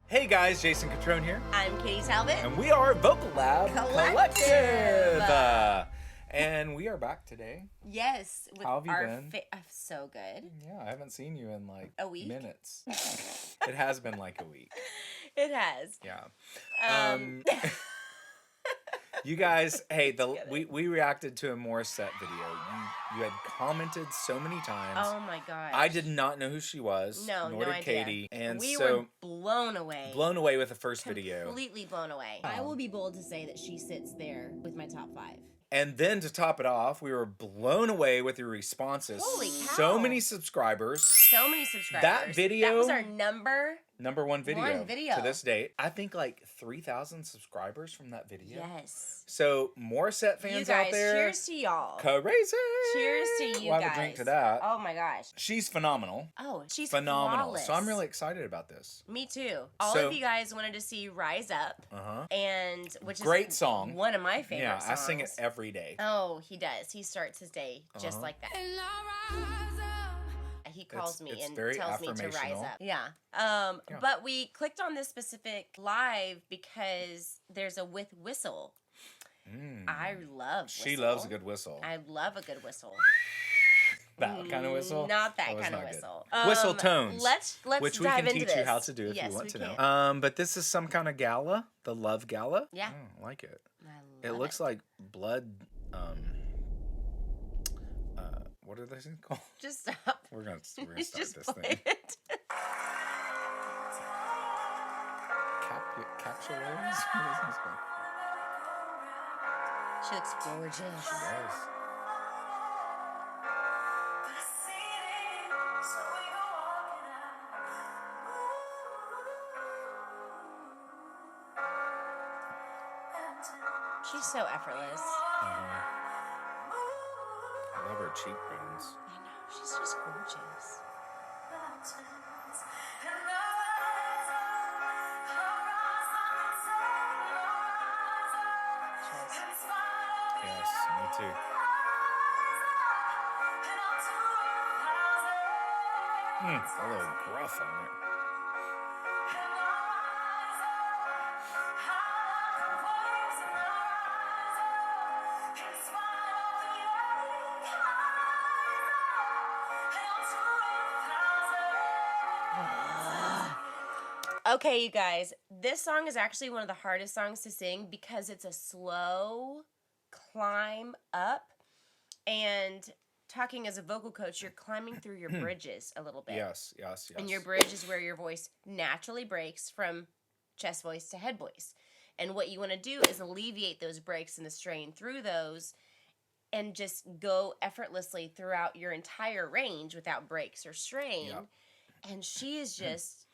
Hey guys, Jason Catron here. I'm Katie Talbot. And we are Vocal Lab Collective. And we are back today. Yes. With How have you been? So good. Yeah, I haven't seen you in like a week. Minutes. It has been like a week. It has. Yeah. You guys, hey, we reacted to a Morissette video. You had commented so many times. Oh my gosh. I did not know who she was. No, nor no did idea. Katie. And we so were blown away. Blown away with the first video. Completely blown away. I will be bold to say that she sits there with my top 5. And then to top it off, we were blown away with your responses. Holy cow. So many subscribers. So many subscribers. That video. That was our number one video to this date. I think like 3,000 subscribers from that video. Yes. So Morissette fans you guys, out there. Cheers to y'all. Crazy. Cheers to you we'll guys. Have a drink to that. Oh my gosh. She's phenomenal. Oh, she's phenomenal. Flawless. So I'm really excited about this. Me too. All of you guys wanted to see Rise Up. And which great is song. One of my favorite songs. Yeah, I sing it every day. Oh, he does. He starts his day just like that. He calls me and tells me to rise up. Yeah. But we clicked on this specific live because there's a with whistle. I love whistle. She loves a good whistle. I love a good whistle. That kind of whistle? Not that kind of whistle. Whistle tones. Let's which dive we can into teach this. you how to do if you want to can. know. But this is some kind of gala, the Love Gala. Yeah. I like it. I love it looks like blood. What are they called? Just stop. We're gonna start Just this play thing. It. Capsules? What is this called? She looks gorgeous. She does. She's so effortless. I love her cheekbones. I know, she's just gorgeous. Yes, me too. A little gruff on it. Okay, you guys, this song is actually one of the hardest songs to sing because it's a slow climb up. And talking as a vocal coach, you're climbing through your bridges a little bit. Yes. And your bridge is where your voice naturally breaks from chest voice to head voice. And what you want to do is alleviate those breaks and the strain through those and just go effortlessly throughout your entire range without breaks or strain. Yep. And she is just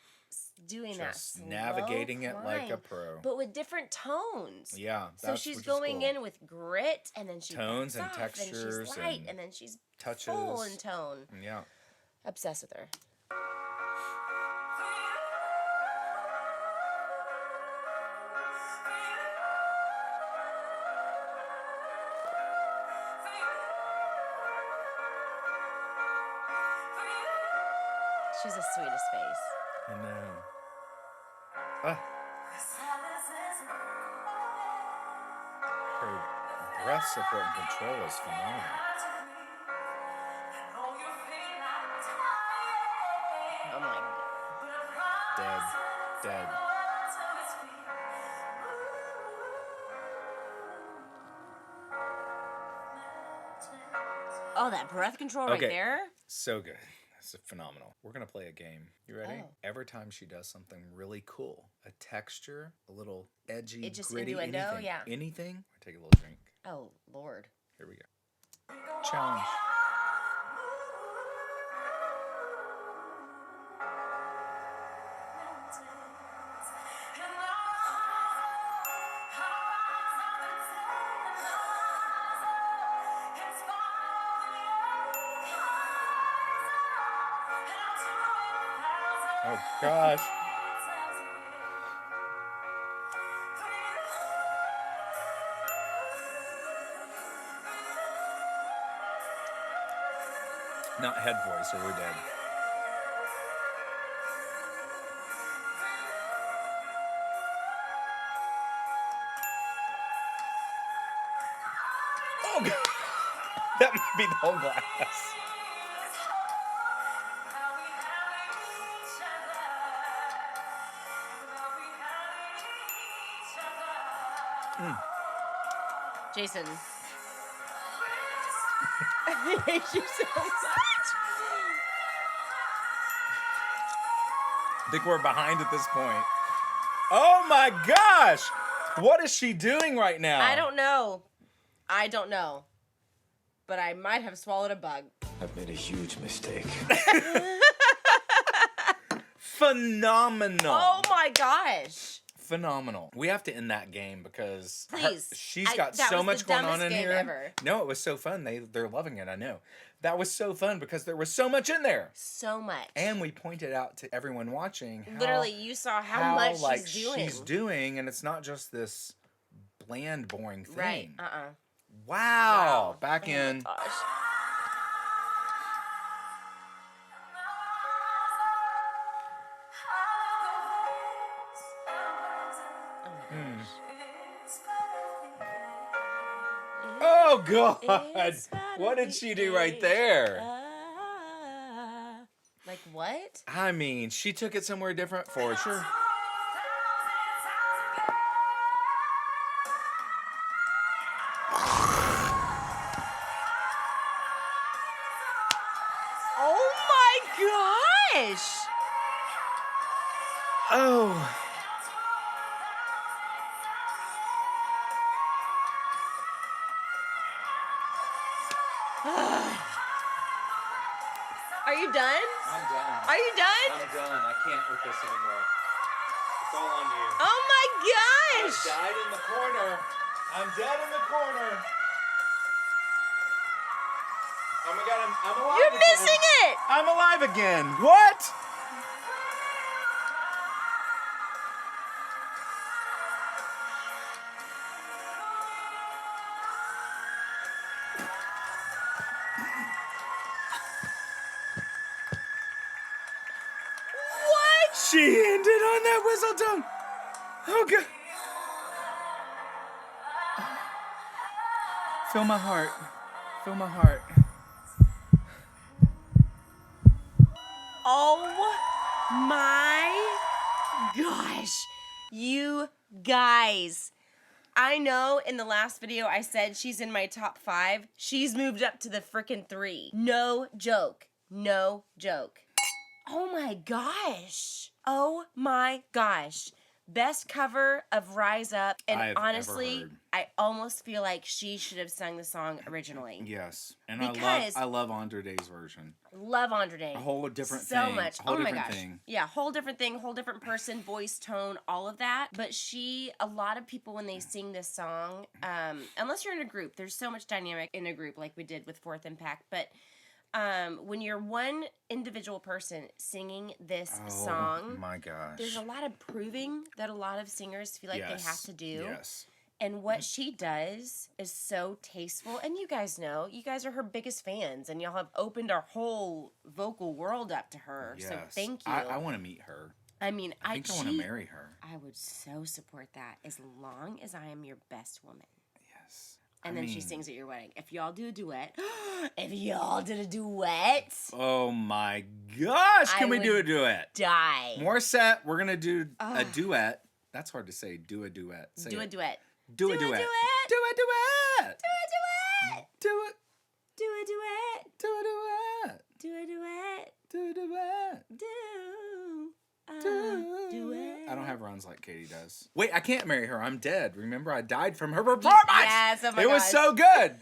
doing that slow navigating it climb, like a pro, but with different tones. Yeah, so she's going in with grit, and then she tones and off, textures, and she's light, and then she's touches, full in tone. Yeah, obsessed with her. She's the sweetest face. I know. Her breath support and control is phenomenal. Oh my God. Dead. Oh, that breath control right there. So good. It's phenomenal. We're going to play a game. You ready? Oh. Every time she does something really cool, a texture, a little edgy, it just gritty, innuendo, anything, take a little drink. Oh, Lord. Here we go. Challenge. Oh, gosh. Not head voice, or we're dead. Oh, God. That might be the whole glass. Jason. I hate you so much. I think we're behind at this point. Oh my gosh! What is she doing right now? I don't know. But I might have swallowed a bug. I've made a huge mistake. Phenomenal. Oh my gosh. Phenomenal. We have to end that game because Please. she's got that so was much the going on dumbest in game here. ever. No, it was so fun. They're loving it, I know. That was so fun because there was so much in there. So much. And we pointed out to everyone watching how, literally, you saw how much like, she's doing. and it's not just this bland, boring thing. Right. Wow. Back Oh my in. gosh. Oh God! It's What did she do right there? Like what? I mean, she took it somewhere different for sure. Oh my gosh! Oh. Are you done? I'm done. Are you done? I'm done. I can't with this anymore. It's all on you. Oh my I gosh! died in the corner. I'm dead in the corner. Oh my God, I'm alive You're again. missing it! I'm alive again. What? What? She ended on that whistle tone. Oh God. Feel my heart. Feel my heart. Oh my gosh. You guys. I know in the last video I said she's in my top 5. She's moved up to the frickin' 3. No joke. No joke. Oh my gosh. Oh my gosh. Best cover of Rise Up. And I've ever honestly, heard. I almost feel like she should have sung the song originally. Yes, and Because- I love Andre Day's version. Love Andre Day. A whole different so thing. much. Whole Oh my different gosh. thing. Yeah, whole different thing, whole different person, voice, tone, all of that. But a lot of people when they sing this song, unless you're in a group, there's so much dynamic in a group like we did with Fourth Impact. But when you're one individual person singing this song, My gosh. there's a lot of proving that a lot of singers feel like they have to do. Yes. And what she does is so tasteful. And you guys know, you guys are her biggest fans, and y'all have opened our whole vocal world up to her. Yes. So thank you. I want to meet her. I mean, I think I want to marry her. I would so support that as long as I am your best woman. Yes. And then she sings at your wedding. If y'all do a duet, if y'all did a duet, Oh my gosh! Can I we do a would duet? die. Morissette, we're gonna do a duet. That's hard to say. Do a duet. Say Do a it. duet. Do a duet. Do a duet. Do a duet. Do it. Do a duet. Do a duet. Do a duet. Do a duet. Do a duet. I don't have runs like Katie does. Wait, I can't marry her. I'm dead. Remember, I died from her performance. Yes, oh my It was gosh. so good.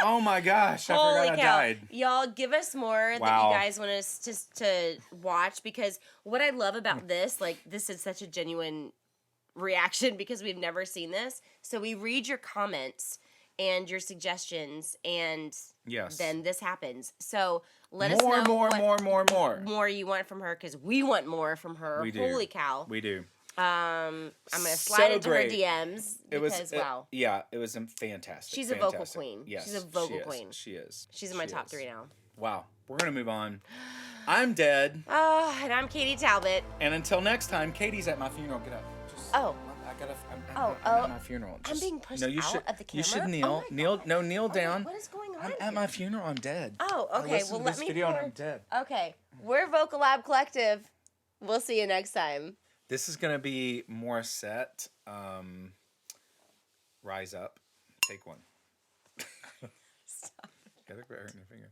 Oh my gosh, I Holy forgot I cow. died. Y'all give us more that Wow. you guys want us to watch, because what I love about this, like, this is such a genuine reaction because we've never seen this. So we read your comments and your suggestions, and Yes. then this happens. So let us know more you want from her, because we want more from her. We do. Holy cow. We do. I'm gonna So slide into great. her DMs because wow. Yeah, it was fantastic. She's a vocal Fantastic. queen. Yes, She's a vocal she is. queen. She is. She's in my She top is. 3 now. Wow. We're gonna move on. I'm dead. And I'm Katie Talbot. And until next time, Katie's at my funeral. Get up. Just, Oh. I I'm at my funeral. I'm being pushed you out should, of the You should camera? kneel. Oh my Kneel. God. No, kneel Oh, down. what is going on I'm here? at my funeral. I'm dead. Oh, I okay. listened Well, to let this me video and pour- I'm dead. Okay. We're Vocal Lab Collective. We'll see you next time. This is gonna be Morissette. Rise up. Take one. Stop. Gotta quit hurting your finger.